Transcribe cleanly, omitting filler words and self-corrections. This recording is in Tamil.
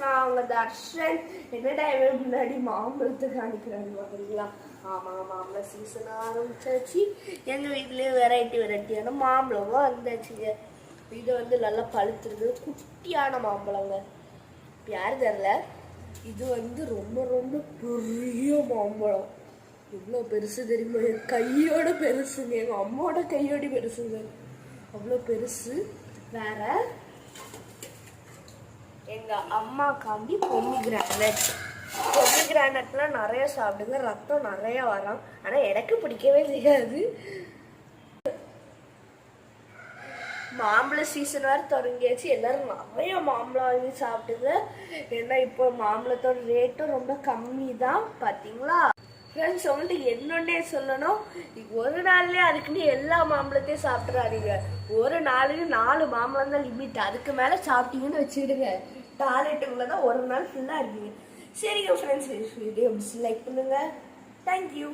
நான் அவங்க தர்ஷன் என்னடா முன்னாடி மாம்பழத்தை காணிக்கிறாங்க பார்க்குறீங்களா? ஆமாம், மாம்பழ சீசன் ஆரம்பிச்சாச்சு. எங்கள் வீட்லேயே வெரைட்டியான மாம்பழமும் வந்தாச்சுங்க. இது வந்து நல்லா பழுத்துருக்கு, குட்டியான மாம்பழங்க. யார் தெரில, இது வந்து ரொம்ப ரொம்ப பெரிய மாம்பழம். இவ்வளோ பெருசு தெரியுமா? என் கையோட பெருசுங்க, எங்கள் அம்மாவோட கையோட பெருசுங்க, அவ்வளோ பெருசு. வேற எங்கள் அம்மாக்காண்டி பொமிகிரானட்லாம் நிறைய சாப்பிடுங்க, ரத்தம் நிறைய வரும். ஆனால் எனக்கு பிடிக்கவே செய்யாது. மாம்பழ சீசன் வேறு தொடங்கியாச்சு. எல்லாரும் நிறைய மாம்பழம் வாங்கி சாப்பிடுங்க. ஏன்னா இப்போ மாம்பழத்தோட ரேட்டும் ரொம்ப கம்மி தான். பார்த்தீங்களா ஃப்ரெண்ட்ஸ்? உங்கள்கிட்ட என்னொன்னே சொல்லணும், ஒரு நாள்லேயே அதுக்குன்னு எல்லா மாம்பழத்தையும் சாப்பிட்றாதீங்க. ஒரு நாளைக்கு 4 மாம்பழம் தான் லிமிட். அதுக்கு மேலே சாப்பிட்டீங்கன்னு வச்சுக்கிடுங்க, டாய்லெட்டுக்குள்ளே தான் ஒரு நாள் ஃபுல்லாக இருக்கீங்க. சரிங்க ஃப்ரெண்ட்ஸ், வீடியோ லைக் பண்ணுங்கள். தேங்க்யூ.